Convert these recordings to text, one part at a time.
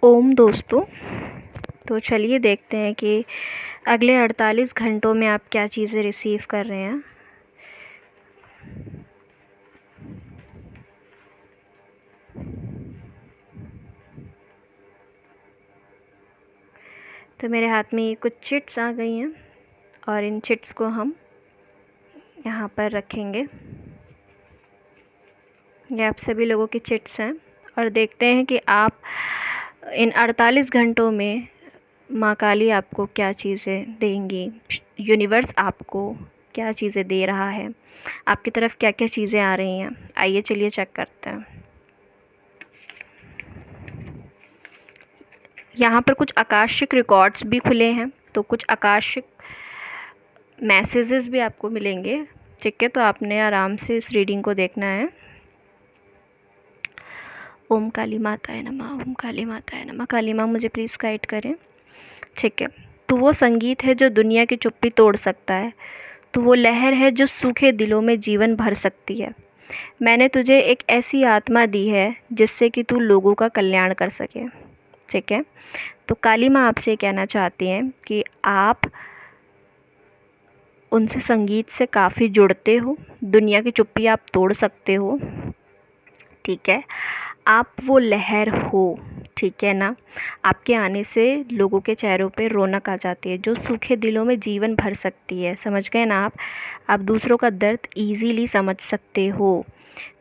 ओम दोस्तों, तो चलिए देखते हैं कि अगले 48 घंटों में आप क्या चीज़ें रिसीव कर रहे हैं। तो मेरे हाथ में ये कुछ चिट्स आ गई हैं और इन चिट्स को हम यहाँ पर रखेंगे। ये आप सभी लोगों की चिट्स हैं और देखते हैं कि आप इन 48 घंटों में माँ काली आपको क्या चीज़ें देंगी, यूनिवर्स आपको क्या चीज़ें दे रहा है, आपकी तरफ क्या क्या चीज़ें आ रही हैं। आइए चलिए चेक करते हैं। यहाँ पर कुछ आकाशिक रिकॉर्ड्स भी खुले हैं, तो कुछ आकाशिक मैसेजेस भी आपको मिलेंगे। ठीक है, तो आपने आराम से इस रीडिंग को देखना है। ओम काली माताए नमः, ओम काली माताए नमः। काली माँ मुझे प्लीज़ गाइड करें। ठीक है, तो वो संगीत है जो दुनिया की चुप्पी तोड़ सकता है, तो वो लहर है जो सूखे दिलों में जीवन भर सकती है। मैंने तुझे एक ऐसी आत्मा दी है जिससे कि तू लोगों का कल्याण कर सके। ठीक है, तो काली माँ आपसे कहना चाहती हैं कि आप उनसे संगीत से काफ़ी जुड़ते हो, दुनिया की चुप्पी आप तोड़ सकते हो। ठीक है, आप वो लहर हो। ठीक है ना, आपके आने से लोगों के चेहरों पे रौनक आ जाती है जो सूखे दिलों में जीवन भर सकती है। समझ गए ना आप दूसरों का दर्द इजीली समझ सकते हो।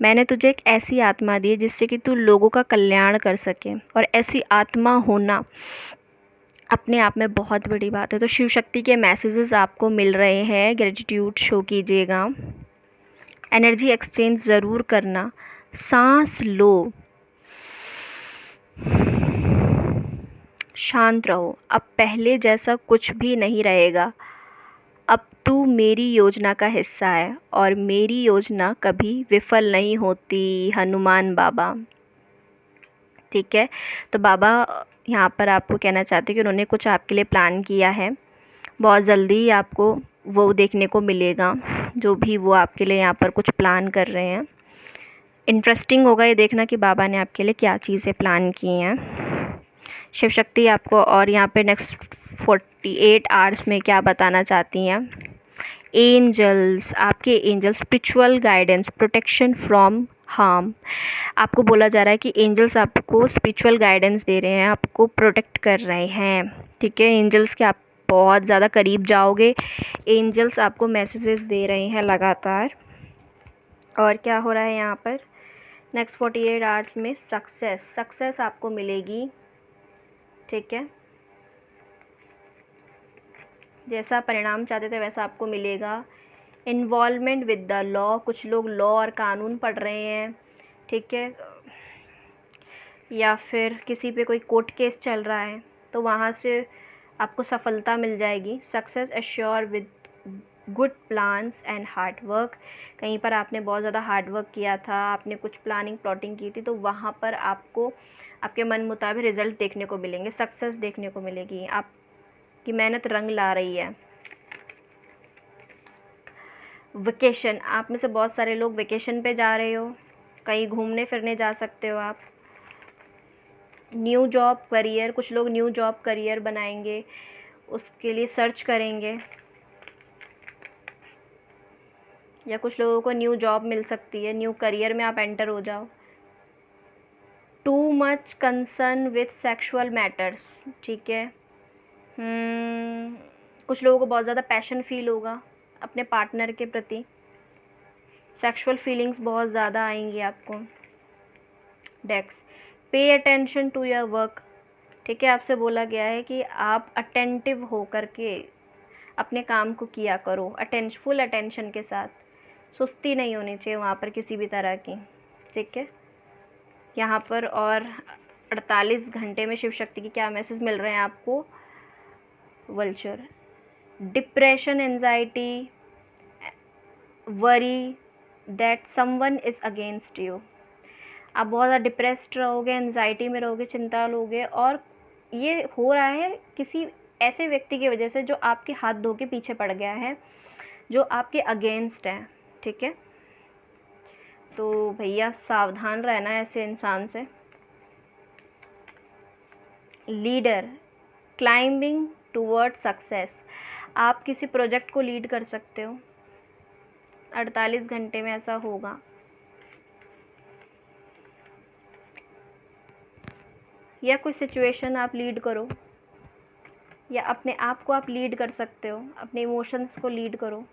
मैंने तुझे एक ऐसी आत्मा दी है जिससे कि तू लोगों का कल्याण कर सके, और ऐसी आत्मा होना अपने आप में बहुत बड़ी बात है। तो शिव शक्ति के मैसेजेस आपको मिल रहे हैं, ग्रेटिट्यूड शो कीजिएगा, एनर्जी एक्सचेंज ज़रूर करना, सांस लो, शांत रहो। अब पहले जैसा कुछ भी नहीं रहेगा। अब तू मेरी योजना का हिस्सा है और मेरी योजना कभी विफल नहीं होती, हनुमान बाबा। ठीक है, तो बाबा यहाँ पर आपको कहना चाहते हैं कि उन्होंने कुछ आपके लिए प्लान किया है। बहुत जल्दी आपको वो देखने को मिलेगा, जो भी वो आपके लिए यहाँ पर कुछ प्लान कर रहे हैं। इंटरेस्टिंग होगा ये देखना कि बाबा ने आपके लिए क्या चीज़ें प्लान की हैं। शिव शक्ति आपको और यहाँ पे नेक्स्ट 48 आवर्स में क्या बताना चाहती हैं। एंजल्स, आपके angels, spiritual guidance, protection from harm. आपको बोला जा रहा है कि एंजल्स आपको स्पिरिचुअल गाइडेंस दे रहे हैं, आपको प्रोटेक्ट कर रहे हैं। ठीक है, एंजल्स के आप बहुत ज़्यादा करीब जाओगे। एंजल्स आपको मैसेजेस दे रहे हैं लगातार। और क्या हो रहा है यहाँ पर नेक्स्ट 48 आवर्स में, सक्सेस आपको मिलेगी। ठीक है, जैसा परिणाम चाहते थे वैसा आपको मिलेगा। इन्वॉल्वमेंट विद द लॉ, कुछ लोग लॉ और कानून पढ़ रहे हैं। ठीक है, या फिर किसी पे कोई कोर्ट केस चल रहा है तो वहाँ से आपको सफलता मिल जाएगी। Success assure with good plans and hard work. कहीं पर आपने बहुत ज़्यादा हार्ड वर्क किया था, आपने कुछ प्लानिंग प्लॉटिंग की थी, तो वहाँ पर आपको आपके मन मुताबिक रिजल्ट देखने को मिलेंगे, सक्सेस देखने को मिलेगी, आपकी मेहनत रंग ला रही है। वेकेशन, आप में से बहुत सारे लोग वेकेशन पे जा रहे हो, कहीं घूमने फिरने जा सकते हो आप। न्यू जॉब करियर, कुछ लोग न्यू जॉब करियर बनाएंगे, उसके लिए सर्च करेंगे, या कुछ लोगों को न्यू जॉब मिल सकती है, न्यू करियर में आप एंटर हो जाओ। Too much concern with sexual matters. ठीक है, कुछ लोगों को बहुत ज़्यादा पैशन फील होगा अपने पार्टनर के प्रति, सेक्सुअल फीलिंग्स बहुत ज़्यादा आएंगी आपको। डेक्स, pay attention to your work. ठीक है, आपसे बोला गया है कि आप अटेंटिव हो करके अपने काम को किया करो, फुल अटेंशन के साथ, सुस्ती नहीं होनी चाहिए वहाँ पर किसी भी तरह की। ठीक है, यहाँ पर और 48 घंटे में शिव शक्ति की क्या मैसेज मिल रहे हैं आपको। Vulture, depression, anxiety, worry that someone is against you. आप बहुत ज़्यादा डिप्रेस्ड रहोगे, एंजाइटी में रहोगे, चिंता लोगे, और ये हो रहा है किसी ऐसे व्यक्ति की वजह से जो आपके हाथ धो के पीछे पड़ गया है, जो आपके अगेंस्ट है। ठीक है, तो भैया सावधान रहना है ऐसे इंसान से। लीडर, क्लाइंबिंग टूवर्ड सक्सेस, आप किसी प्रोजेक्ट को लीड कर सकते हो, 48 घंटे में ऐसा होगा। या कोई सिचुएशन आप लीड करो, या अपने आप को आप लीड कर सकते हो, अपने इमोशंस को लीड करो।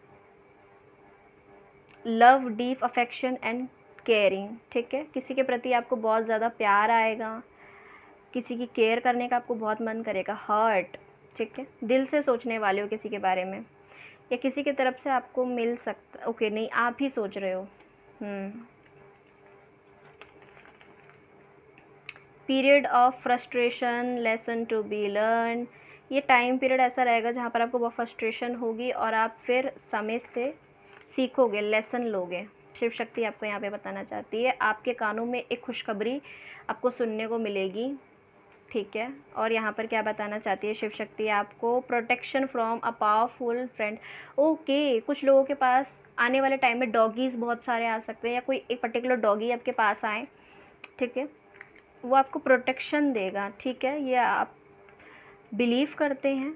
Love, deep affection and caring, ठीक है, किसी के प्रति आपको बहुत ज़्यादा प्यार आएगा, किसी की केयर करने का आपको बहुत मन करेगा। हर्ट, ठीक है, दिल से सोचने वाले हो किसी के बारे में, या किसी की तरफ से आपको मिल सकता, ओके नहीं आप ही सोच रहे हो। Period of frustration, lesson to be learn, ये टाइम पीरियड ऐसा रहेगा जहाँ पर आपको बहुत फ्रस्ट्रेशन होगी और आप फिर समय से सीखोगे, लेसन लोगे। शिव शक्ति आपको यहाँ पे बताना चाहती है आपके कानों में एक खुशखबरी आपको सुनने को मिलेगी, ठीक है। और यहाँ पर क्या बताना चाहती है शिव शक्ति आपको, protection from a powerful friend. Okay, कुछ लोगों के पास आने वाले टाइम में डॉगीज बहुत सारे आ सकते हैं, या कोई एक पर्टिकुलर डॉगी आपके पास आए, ठीक है, वो आपको प्रोटेक्शन देगा, ठीक है। ये आप बिलीव करते हैं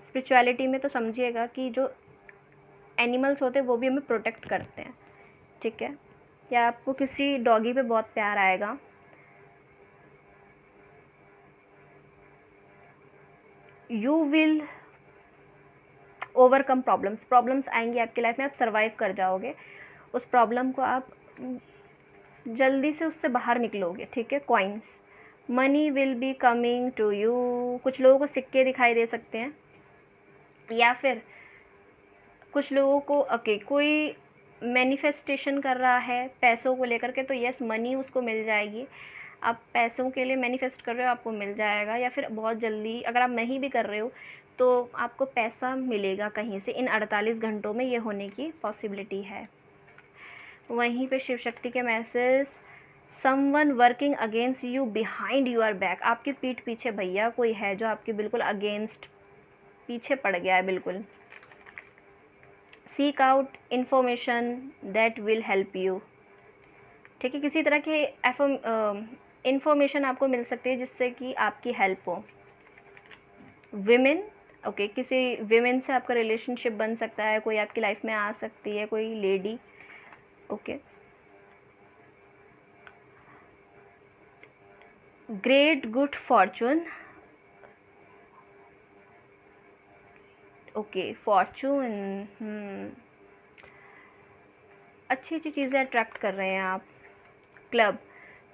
स्पिरिचुअलिटी में तो समझिएगा कि जो एनिमल्स होते हैं वो भी हमें प्रोटेक्ट करते हैं, ठीक है। या आपको किसी डॉगी पे बहुत प्यार आएगा। You will overcome problems, problems आएंगी आपकी लाइफ में, आप सर्वाइव कर जाओगे उस प्रॉब्लम को, आप जल्दी से उससे बाहर निकलोगे, ठीक है। Coins, money will be coming to you, कुछ लोगों को सिक्के दिखाई दे सकते हैं, या फिर कुछ लोगों को ओके कोई मैनिफेस्टेशन कर रहा है पैसों को लेकर के, तो यस मनी उसको मिल जाएगी। आप पैसों के लिए मैनिफेस्ट कर रहे हो, आपको मिल जाएगा, या फिर बहुत जल्दी अगर आप नहीं भी कर रहे हो तो आपको पैसा मिलेगा कहीं से, इन 48 घंटों में ये होने की पॉसिबिलिटी है। वहीं पे शिव शक्ति के message, someone working against you behind you're back, आपकी पीठ पीछे भैया कोई है जो आपके बिल्कुल अगेंस्ट पीछे पड़ गया है बिल्कुल। Seek out information that will help you, ठीक है, किसी तरह के इंफॉर्मेशन आपको मिल सकती है जिससे कि आपकी हेल्प हो। विमेन, ओके, किसी विमेन से आपका रिलेशनशिप बन सकता है, कोई आपकी लाइफ में आ सकती है, कोई lady, okay. Great good fortune, okay, fortune, अच्छी अच्छी चीज़ें अट्रैक्ट कर रहे हैं आप। Club,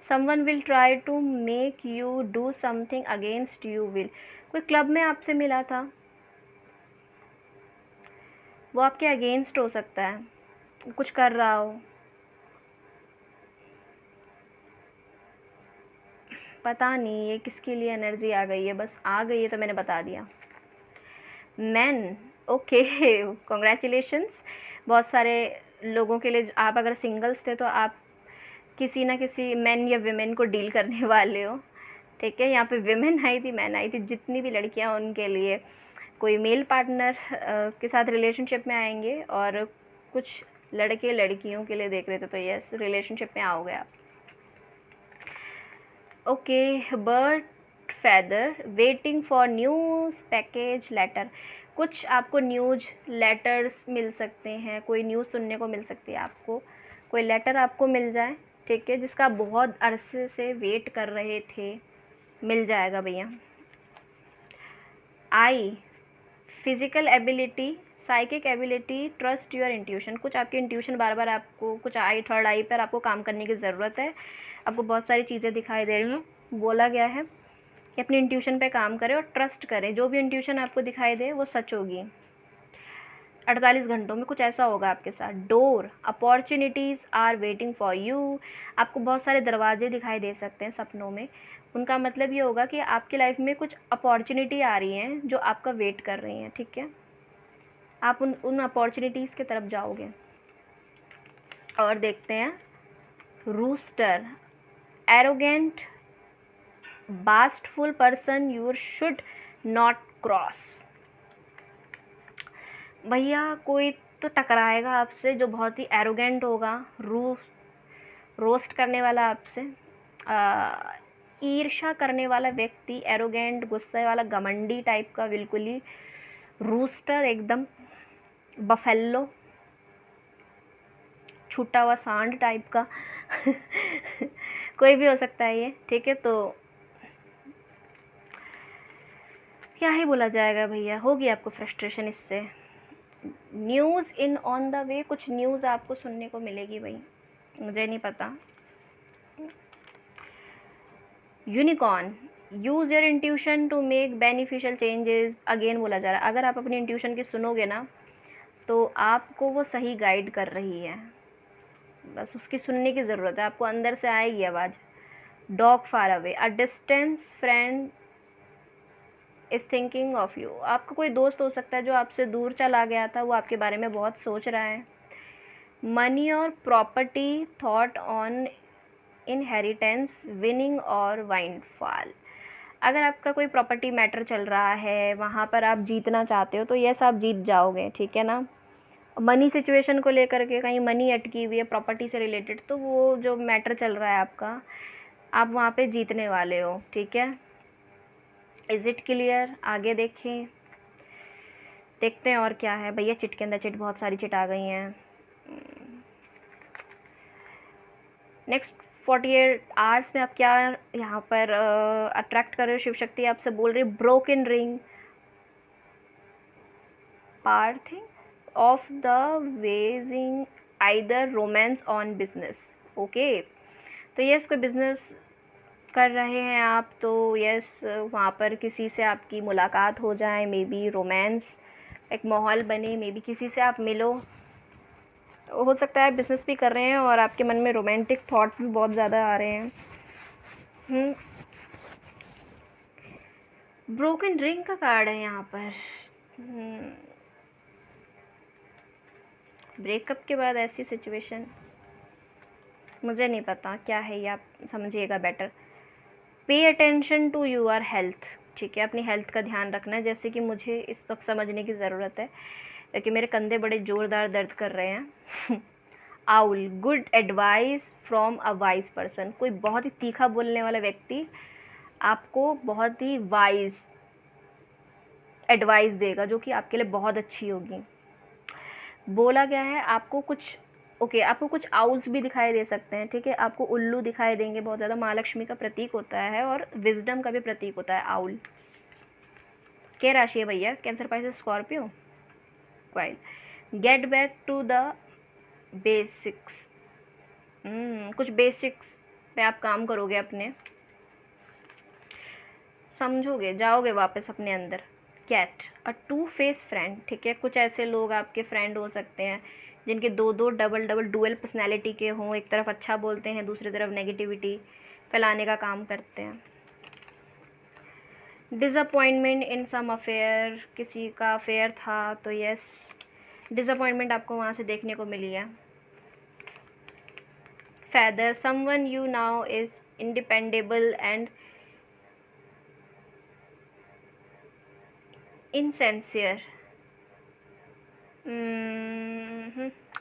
someone will try to make you do something against you will, कोई क्लब में आपसे मिला था, वो आपके अगेंस्ट हो सकता है, कुछ कर रहा हो, पता नहीं ये किसके लिए एनर्जी आ गई है, बस आ गई है तो मैंने बता दिया। मैन, ओके, कॉन्ग्रेचुलेशंस, बहुत सारे लोगों के लिए, आप अगर सिंगल्स थे तो आप किसी ना किसी मैन या विमेन को डील करने वाले हो, ठीक है। यहाँ पे विमेन आई थी, मैन आई थी, जितनी भी लड़कियाँ उनके लिए कोई मेल पार्टनर के साथ रिलेशनशिप में आएंगे, और कुछ लड़के लड़कियों के लिए देख रहे थे तो यस रिलेशनशिप में आओगे आप। Okay, bird feather waiting for news package letter, कुछ आपको न्यूज़ लेटर्स मिल सकते हैं, कोई न्यूज़ सुनने को मिल सकती है आपको, कोई लेटर आपको मिल जाए, ठीक है, जिसका आप बहुत अरसे से वेट कर रहे थे, मिल जाएगा भैया। I, physical ability, psychic ability, trust your intuition, कुछ आपकी इंट्यूशन बार बार आपको, कुछ आई थर्ड आई पर आपको काम करने की ज़रूरत है, आपको बहुत सारी चीज़ें दिखाई दे रही हैं, बोला गया है कि अपनी इंट्यूशन पे काम करें और ट्रस्ट करें, जो भी इंट्यूशन आपको दिखाई दे वो सच होगी। 48 घंटों में कुछ ऐसा होगा आपके साथ। Door, opportunities are waiting for you, आपको बहुत सारे दरवाजे दिखाई दे सकते हैं सपनों में, उनका मतलब ये होगा कि आपकी लाइफ में कुछ अपॉर्चुनिटी आ रही हैं जो आपका वेट कर रही हैं, ठीक है, आप उन अपॉर्चुनिटीज़ की तरफ जाओगे। और देखते हैं rooster, arrogant boastful person you should not cross, भैया कोई तो टकराएगा आपसे जो बहुत ही एरोगेंट होगा, रोस्ट करने वाला आपसे, ईर्ष्या करने वाला व्यक्ति, एरोगेंट, गुस्से वाला, घमंडी टाइप का, बिल्कुल ही रूस्टर, एकदम बफेलो, छूटा हुआ सांड टाइप का कोई भी हो सकता है ये, ठीक है। तो क्या ही बोला जाएगा भैया, होगी आपको फ्रस्ट्रेशन इससे। News in on the way, कुछ न्यूज़ आपको सुनने को मिलेगी भाई, मुझे नहीं पता। Unicorn, use your intuition to make beneficial changes. Again बोला जा रहा है, अगर आप अपनी इंट्यूशन की सुनोगे ना तो आपको वो सही गाइड कर रही है, बस उसकी सुनने की ज़रूरत है, आपको अंदर से आएगी आवाज़। Dog far away, a distance friend is thinking of you. आपका कोई दोस्त हो सकता है जो आपसे दूर चला गया था, वो आपके बारे में बहुत सोच रहा है। मनी और property thought on inheritance, winning और वाइंडफॉल। अगर आपका कोई प्रॉपर्टी मैटर चल रहा है, वहाँ पर आप जीतना चाहते हो, तो यस आप जीत जाओगे, ठीक है ना। मनी सिचुएशन को लेकर के कहीं मनी अटकी हुई है प्रॉपर्टी से रिलेटेड, तो वो जो मैटर चल रहा है आपका, आप वहाँ पे जीतने वाले हो, ठीक है। Is it clear? आगे देखें, देखते हैं और क्या है भैया। चिट के अंदर चिट, बहुत सारी चिट आ गई हैं। नेक्स्ट 48 आवर्स में आप क्या यहाँ पर अट्रैक्ट कर रहे हो? शिव शक्ति आपसे बोल रही है broken ring, parting of the wedding, either romance on business. Okay, तो यस कोई बिजनेस कर रहे हैं आप, तो यस वहाँ पर किसी से आपकी मुलाकात हो जाए, मे बी रोमांस एक माहौल बने, मे बी किसी से आप मिलो। हो सकता है बिजनेस भी कर रहे हैं और आपके मन में रोमांटिक थॉट्स भी बहुत ज़्यादा आ रहे हैं। ब्रोकन रिंग का कार्ड है यहाँ पर। ब्रेकअप के बाद ऐसी सिचुएशन, मुझे नहीं पता क्या है ये, आप समझिएगा better. Pay attention to your health, ठीक है, अपनी हेल्थ का ध्यान रखना है, जैसे कि मुझे इस वक्त समझने की ज़रूरत है क्योंकि मेरे कंधे बड़े ज़ोरदार दर्द कर रहे हैं। Owl, good advice from a wise person, कोई बहुत ही तीखा बोलने वाला व्यक्ति आपको बहुत ही वाइज एडवाइस देगा जो कि आपके लिए बहुत अच्छी होगी। बोला गया है आपको कुछ, ओके, आपको कुछ आउल्स भी दिखाई दे सकते हैं, ठीक है, आपको उल्लू दिखाई देंगे बहुत ज़्यादा। माँ लक्ष्मी का प्रतीक होता है और विजडम का भी प्रतीक होता है आउल। क्या राशि है भैया? Cancer, Pisces, Scorpio, coil. Get back to the basics, कुछ बेसिक्स पे आप काम करोगे अपने, समझोगे, जाओगे वापस अपने अंदर। Cat, a two face friend, ठीक है, कुछ ऐसे लोग आपके फ्रेंड हो सकते हैं जिनके दो दो डबल डबल डुअल पर्सनैलिटी के हों, एक तरफ अच्छा बोलते हैं, दूसरी तरफ नेगेटिविटी फैलाने का काम करते हैं। डिसअपॉइंटमेंट इन सम अफेयर, किसी का अफेयर था तो यस डिसअपॉइंटमेंट आपको वहाँ से देखने को मिली है। feather, someone you now is independable and insincere।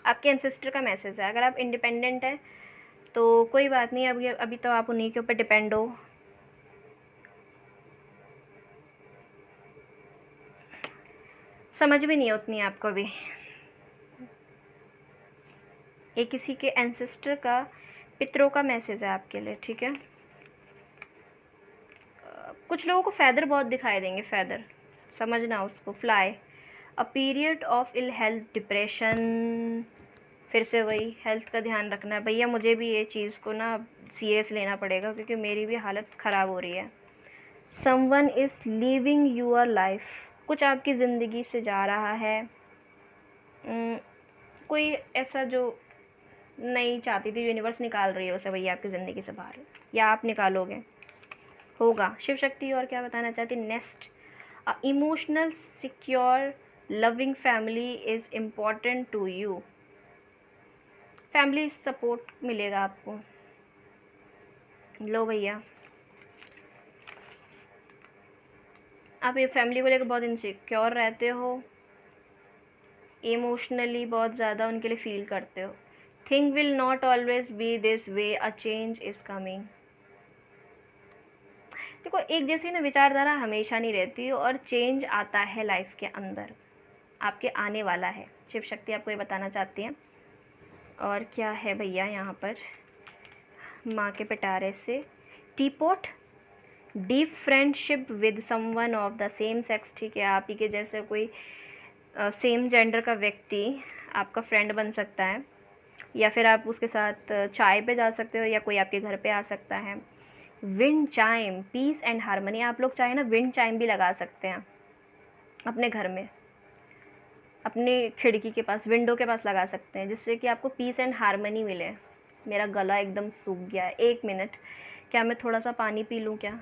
आपके एंसेस्टर का मैसेज है, अगर आप इंडिपेंडेंट हैं तो कोई बात नहीं, अभी अभी तो आप उन्हीं के ऊपर डिपेंड हो। समझ भी नहीं है उतनी आपको भी। ये किसी के एंसेस्टर का, पितरों का मैसेज है आपके लिए, ठीक है। कुछ लोगों को फैदर बहुत दिखाई देंगे, फैदर समझना उसको। Fly, a period of ill health, depression, फिर से वही हेल्थ का ध्यान रखना है भैया। मुझे भी ये चीज़ को ना सीरियस लेना पड़ेगा क्योंकि मेरी भी हालत ख़राब हो रही है। Someone is leaving your life, कुछ आपकी ज़िंदगी से जा रहा है। कोई ऐसा जो नहीं चाहती थी, यूनिवर्स निकाल रही है उसे भैया आपकी ज़िंदगी से बाहर, या आप निकालोगे, होगा। शिव शक्ति और क्या बताना चाहती? Next, emotional secure loving family is important to you, family support मिलेगा आपको। लो भैया, आप ये फैमिली को लेकर बहुत इनसिक्योर रहते हो, इमोशनली बहुत ज़्यादा उनके लिए फील करते हो। Thing will not always be this way, a change is coming. देखो, एक जैसी ना विचारधारा हमेशा नहीं रहती और चेंज आता है लाइफ के अंदर, आपके आने वाला है। शिव शक्ति आपको ये बताना चाहती हैं। और क्या है भैया यहाँ पर, माँ के पिटारे से teapot, deep friendship with someone of the same sex, ठीक है, आप ही के जैसे कोई सेम जेंडर का व्यक्ति आपका फ्रेंड बन सकता है, या फिर आप उसके साथ चाय पे जा सकते हो, या कोई आपके घर पे आ सकता है। Wind chime, peace and harmony, आप लोग चाहे ना विंड चाइम भी लगा सकते हैं अपने घर में, अपने खिड़की के पास, विंडो के पास लगा सकते हैं, जिससे कि आपको पीस एंड हारमोनी मिले। मेरा गला एकदम सूख गया है, 1 मिनट, क्या मैं थोड़ा सा पानी पी लूँ क्या?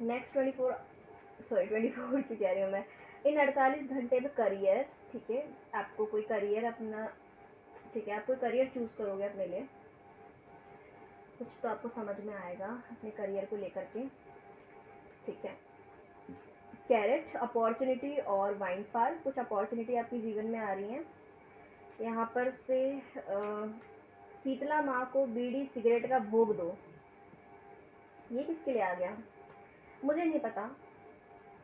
नेक्स्ट 24 की कह रही हूँ मैं, इन 48 घंटे में करियर, ठीक है, आपको कोई करियर अपना, ठीक है, आप कोई करियर चूज़ करोगे अपने लिए, कुछ तो आपको समझ में आएगा अपने करियर को लेकर के, ठीक है। कैरेट, अपॉर्चुनिटी और वाइनफॉल, कुछ अपॉर्चुनिटी आपके जीवन में आ रही हैं। यहाँ पर से शीतला माँ को बीड़ी सिगरेट का भोग दो, ये किसके लिए आ गया मुझे नहीं पता,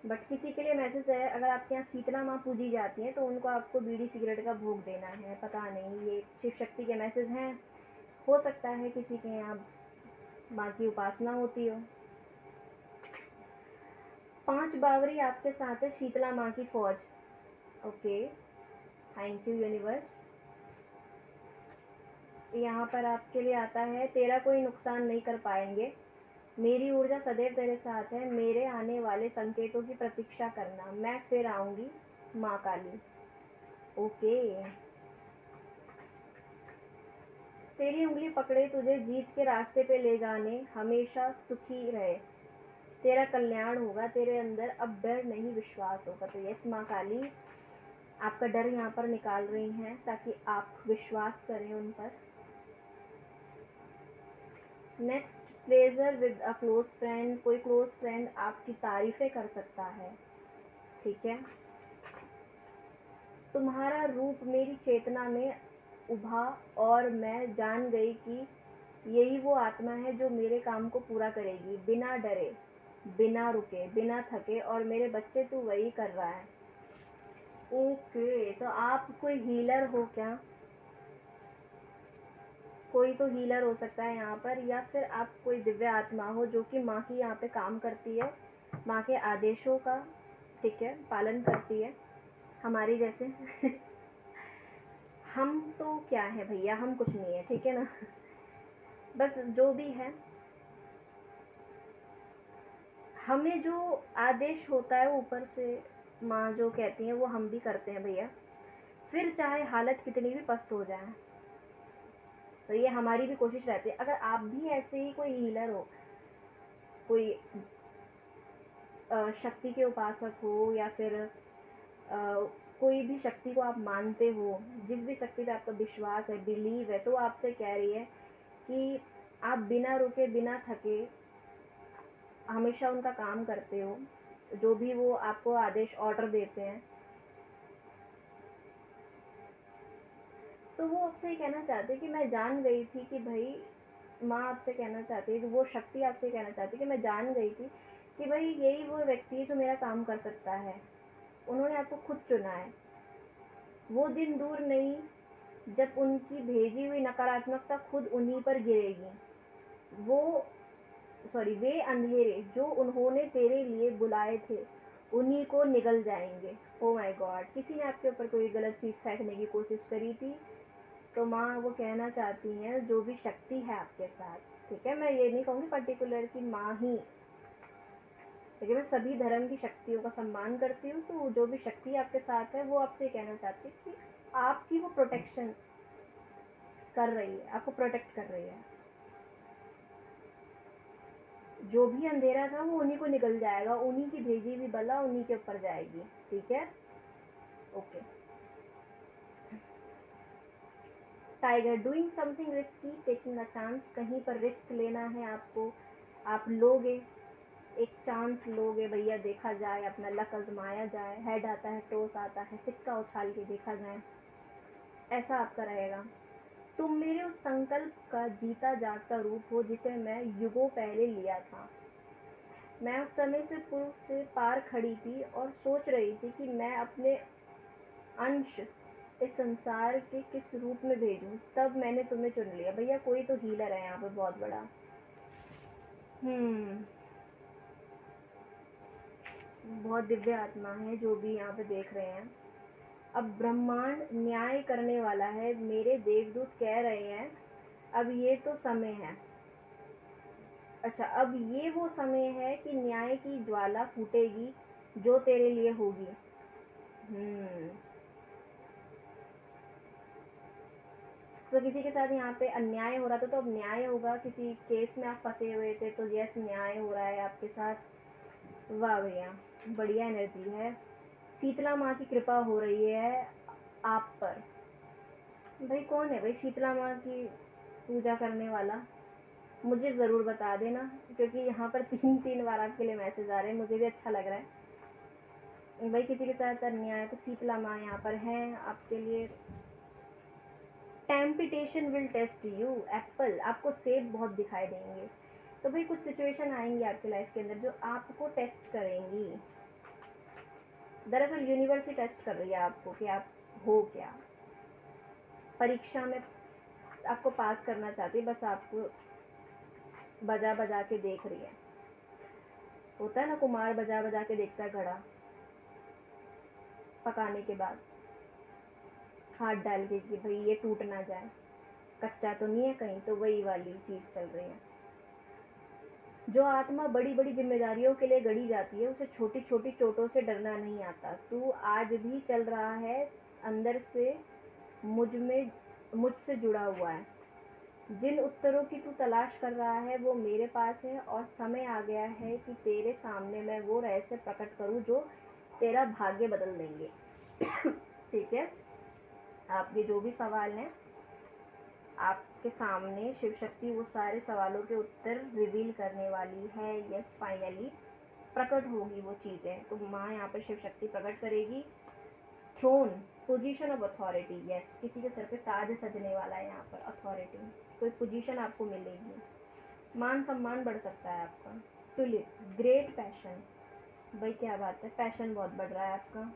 बट किसी के लिए मैसेज है। अगर आपके यहाँ शीतला माँ पूजी जाती हैं तो उनको आपको बीड़ी सिगरेट का भोग देना है, पता नहीं, ये शिव शक्ति के मैसेज हैं। हो सकता है किसी के यहाँ माँ की उपासना होती हो। 5 बावरी आपके साथ है, शीतला माँ की फौज। Okay, thank you universe. यहाँ पर आपके लिए आता है, तेरा कोई नुकसान नहीं कर पाएंगे, मेरी ऊर्जा सदैव तेरे साथ है, मेरे आने वाले संकेतों की प्रतीक्षा करना, मैं फिर आऊँगी माँ काली। ओके, तेरी उंगली पकड़े तुझे जीत के रास्ते पे ले जाने, हमेशा सुखी रहे, तेरा कल्याण होगा, तेरे अंदर अब डर नहीं विश्वास होगा। तो यस माँ काली, आपका डर यहाँ पर निकाल रही हैं ताकि आप विश्वास करें उन पर। Next, pleasure with a close friend, कोई क्लोज फ्रेंड आपकी तारीफें कर सकता है, ठीक है। तुम्हारा रूप मेरी चेतना में उभा और मैं जान गई कि यही वो आत्मा है जो मेरे काम को पूरा करेगी, बिना डरे, बिना रुके, बिना थके, और मेरे बच्चे तू वही कर रहा है। ओके, तो आप कोई हीलर हो क्या? कोई तो हीलर हो सकता है यहाँ पर, या फिर आप कोई दिव्य आत्मा हो जो कि माँ की यहाँ पे काम करती है, माँ के आदेशों का, ठीक है, पालन करती है, हमारी जैसे। हम तो क्या है भैया, हम कुछ नहीं है, ठीक है ना। बस जो भी है, हमें जो आदेश होता है ऊपर से, माँ जो कहती हैं वो हम भी करते हैं भैया, फिर चाहे हालत कितनी भी पस्त हो जाए। तो ये हमारी भी कोशिश रहती है। अगर आप भी ऐसे ही कोई हीलर हो, कोई शक्ति के उपासक हो, या फिर कोई भी शक्ति को आप मानते हो, जिस भी शक्ति पे आपका विश्वास है, बिलीव है, तो आपसे कह रही है कि आप बिना रुके, बिना थके हमेशा उनका काम करते हो, जो भी वो आपको आदेश, ऑर्डर देते हैं। तो वो आपसे ये कहना चाहते कि मैं जान गई थी कि भाई, माँ आपसे कहना चाहती है, वो शक्ति आपसे कहना चाहती है कि मैं जान गई थी कि भाई यही वो व्यक्ति है जो मेरा काम कर सकता है, उन्होंने आपको खुद चुना है। वो दिन दूर नहीं जब उनकी भेजी हुई नकारात्मकता खुद उन्हीं पर गिरेगी। वो वे अंधेरे जो उन्होंने तेरे लिए बुलाए थे, उन्हीं को निगल जाएंगे। ओ माय गॉड, किसी ने आपके ऊपर कोई गलत चीज़ फेंकने की कोशिश करी थी, तो माँ वो कहना चाहती हैं जो भी शक्ति है आपके साथ, ठीक है, मैं ये नहीं कहूँगी पर्टिकुलर कि माँ ही, लेकिन मैं सभी धर्म की शक्तियों का सम्मान करती हूँ, तो जो भी शक्ति आपके साथ है वो आपसे कहना चाहती है कि आपकी वो प्रोटेक्शन कर रही है, आपको प्रोटेक्ट कर रही है। जो भी अंधेरा था वो उन्हीं को निकल जाएगा, उन्हीं की भेजी हुई बला उन्हीं के ऊपर जाएगी। ठीक है, okay. Tiger, doing something risky, taking a chance, कहीं पर रिस्क लेना है आपको, आप लोगे, एक चांस लोगे भैया, देखा जाए, अपना लक आजमाया जाए, हेड आता है, टॉस आता है, सिक्का उछाल के देखा जाए, ऐसा आपका रहेगा। तुम मेरे उस संकल्प का जीता जागता रूप हो जिसे मैं युगों पहले लिया था। मैं उस समय से पूर्व से पार खड़ी थी और सोच रही थी कि मैं अपने अंश इस संसार के किस रूप में भेजूं, तब मैंने तुम्हें चुन लिया। भैया कोई तो हीलर है यहाँ पे बहुत बड़ा। बहुत दिव्य आत्मा है जो भी यहाँ पे देख रहे हैं। अब ब्रह्मांड न्याय करने वाला है, मेरे देवदूत कह रहे हैं अब ये तो समय है। अच्छा, अब ये वो समय है कि न्याय की ज्वाला फूटेगी जो तेरे लिए होगी। तो किसी के साथ यहाँ पे अन्याय हो रहा था तो अब न्याय होगा, किसी केस में आप फंसे हुए थे तो यस न्याय हो रहा है आपके साथ। वाह भैया, बढ़िया एनर्जी है। शीतला माँ की कृपा हो रही है आप पर। भाई कौन है भाई शीतला माँ की पूजा करने वाला, मुझे ज़रूर बता देना, क्योंकि यहाँ पर 3 बार आपके लिए मैसेज आ रहे हैं, मुझे भी अच्छा लग रहा है। भाई किसी के साथ अन्याय तो शीतला माँ यहाँ पर हैं आपके लिए। Temptation will test you, apple, आपको सेब बहुत दिखाई देंगे। तो भाई कुछ सिचुएशन आएंगी आपकी लाइफ के अंदर जो आपको टेस्ट करेंगी। दरअसल यूनिवर्स ही टेस्ट कर रही है आपको कि आप हो क्या, परीक्षा में आपको पास करना चाहती है, बस आपको बजा बजा के देख रही है। होता है ना, कुम्हार बजा बजा के देखता है घड़ा, पकाने के बाद हाथ डाल के कि भाई ये टूट ना जाए, कच्चा तो नहीं है कहीं, तो वही वाली चीज़ चल रही है। जो आत्मा बड़ी बड़ी जिम्मेदारियों के लिए गढ़ी जाती है उसे छोटी छोटी चोटों से डरना नहीं आता। तू आज भी चल रहा है अंदर से, मुझसे जुड़ा हुआ है। जिन उत्तरों की तू तलाश कर रहा है वो मेरे पास है, और समय आ गया है कि तेरे सामने मैं वो रहस्य प्रकट करूं जो तेरा भाग्य बदल देंगे। ठीक है, आपके जो भी सवाल हैं आपके सामने शिव शक्ति वो सारे सवालों के उत्तर रिवील करने वाली है। यस, फाइनली प्रकट होगी वो चीज़ें, तो माँ यहाँ पर शिव शक्ति प्रकट करेगी। Throne, position of authority, yes, किसी के सर पे ताज सजने वाला है यहाँ पर, अथॉरिटी, कोई पोजीशन आपको मिलेगी, मान सम्मान बढ़ सकता है आपका। टुलिप, ग्रेट पैशन, भाई क्या बात है, पैशन बहुत बढ़ रहा है आपका।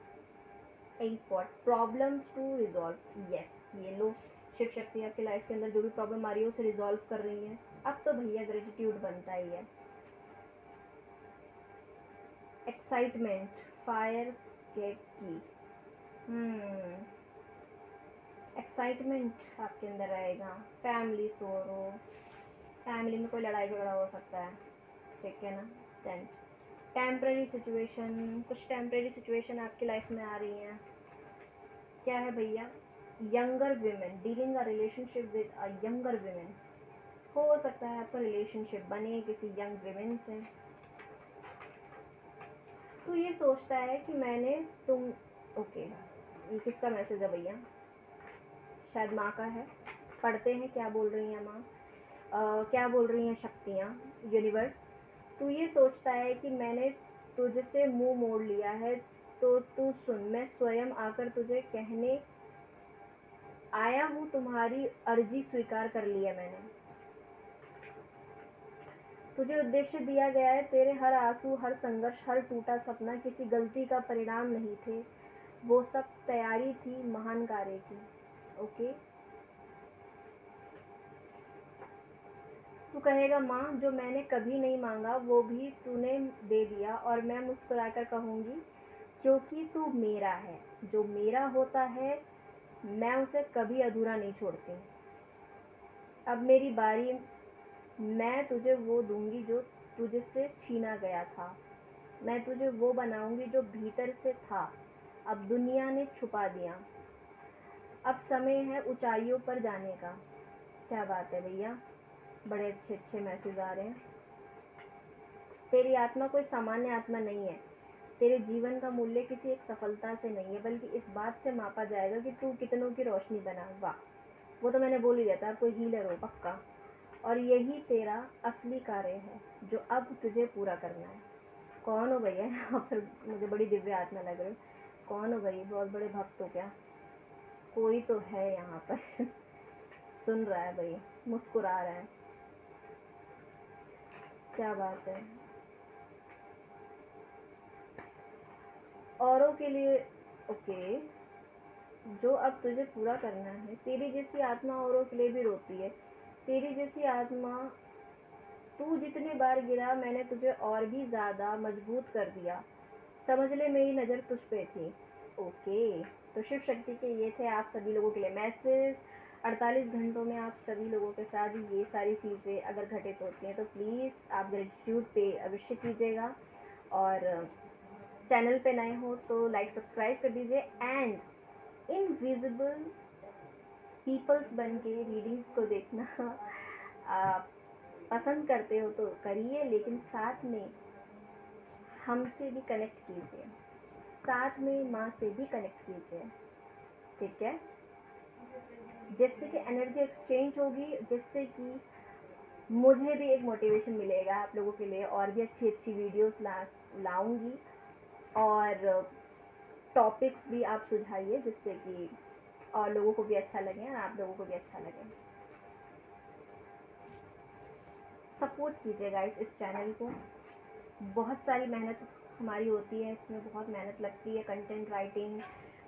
एक pot, problems to resolve, yes, ये लो, शिव शक्ति आपकी लाइफ के अंदर जो भी प्रॉब्लम आ रही है उसे रिजॉल्व कर रही है। अब तो भैया ग्रेटिट्यूड बनता ही है। एक्साइटमेंट, फायर की एक्साइटमेंट आपके अंदर रहेगा। फैमिली सोरो, फैमिली में कोई लड़ाई झगड़ा हो सकता है, ठीक है ना। टेंट, टेम्पररी सिचुएशन, कुछ टेम्पररी सिचुएशन आपकी लाइफ में आ रही हैं। क्या है भैया, younger women, dealing a relationship with a younger women, हो सकता है आपका रिलेशनशिप बने किसी यंग विमेन से। तो ये सोचता है कि मैंने तुम, ओके, ये किसका मैसेज है भैया, शायद माँ का है। पढ़ते हैं क्या बोल रही हैं माँ, क्या बोल रही हैं शक्तियाँ, यूनिवर्स। तू ये सोचता है कि मैंने तुझसे मुंह मोड़ लिया है, तो तू सुन, मैं स्वयं आकर तुझे कहने आया हूँ, तुम्हारी अर्जी स्वीकार कर लिया मैंने। तुझे उद्देश्य दिया गया है, तेरे हर आंसू, हर संघर्ष, हर टूटा सपना किसी गलती का परिणाम नहीं थे, वो सब तैयारी थी महान कार्य की। ओके, तू कहेगा माँ जो मैंने कभी नहीं मांगा वो भी तूने दे दिया, और मैं मुस्कुराकर कहूँगी क्योंकि तू मेरा है, जो मेरा होता है मैं उसे कभी अधूरा नहीं छोड़ती। अब मेरी बारी, मैं तुझे वो दूंगी जो तुझसे छीना गया था, मैं तुझे वो बनाऊंगी जो भीतर से था, अब दुनिया ने छुपा दिया। अब समय है ऊंचाइयों पर जाने का, क्या बात है भैया, बड़े अच्छे अच्छे मैसेज आ रहे हैं। तेरी आत्मा कोई सामान्य आत्मा नहीं है। तेरे जीवन का मूल्य किसी एक सफलता से नहीं है, बल्कि इस बात से मापा जाएगा कि तू कितनों की रोशनी बना। वाह, वो तो मैंने बोल ही दिया था, आप कोई हीलर हो पक्का। और यही तेरा असली कार्य है जो अब तुझे पूरा करना है। कौन हो भैया यहाँ पर? मुझे बड़ी दिव्य आत्मा लग रही। कौन हो भाई? बहुत बड़े भक्त हो क्या? कोई तो है यहाँ पर सुन रहा है भाई, मुस्कुरा रहा है, क्या बात है। औरों के लिए, ओके, जो अब तुझे पूरा करना है। तेरी जैसी आत्मा औरों के लिए भी रोती है। तेरी जैसी आत्मा, तू जितने बार गिरा मैंने तुझे और भी ज़्यादा मजबूत कर दिया। समझ ले मेरी नज़र तुझ पे थी। ओके, तो शिव शक्ति के ये थे आप सभी लोगों के लिए मैसेज। 48 घंटों में आप सभी लोगों के साथ ये सारी चीज़ें अगर घटित होती हैं तो प्लीज़ आप ग्रेटिट्यूड पे अवश्य कीजिएगा। और चैनल पे नए हो तो लाइक सब्सक्राइब कर दीजिए। एंड इनविजिबल पीपल्स बन के रीडिंग्स को देखना आप पसंद करते हो तो करिए, लेकिन साथ में हमसे भी कनेक्ट कीजिए, साथ में माँ से भी कनेक्ट कीजिए, ठीक है? जिससे कि एनर्जी एक्सचेंज होगी, जिससे कि मुझे भी एक मोटिवेशन मिलेगा आप लोगों के लिए और भी अच्छी अच्छी वीडियोस लाऊंगी। और टॉपिक्स भी आप सुझाइए जिससे कि और लोगों को भी अच्छा लगे और आप लोगों को भी अच्छा लगे। सपोर्ट कीजिएगा इस चैनल को। बहुत सारी मेहनत हमारी होती है, इसमें बहुत मेहनत लगती है, कंटेंट राइटिंग,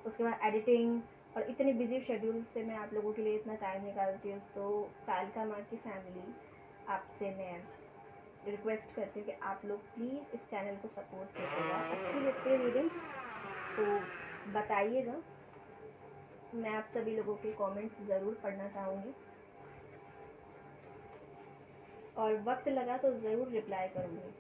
उसके बाद एडिटिंग, और इतने बिजी शेड्यूल से मैं आप लोगों के लिए इतना टाइम निकालती हूँ। तो कालका माँ की फैमिली, आपसे मैं रिक्वेस्ट करती हूँ कि आप लोग प्लीज़ इस चैनल को सपोर्ट कीजिएगा। अच्छी लगती है रीडिंग तो बताइएगा, मैं आप सभी लोगों के कमेंट्स ज़रूर पढ़ना चाहूँगी और वक्त लगा तो ज़रूर रिप्लाई करूँगी।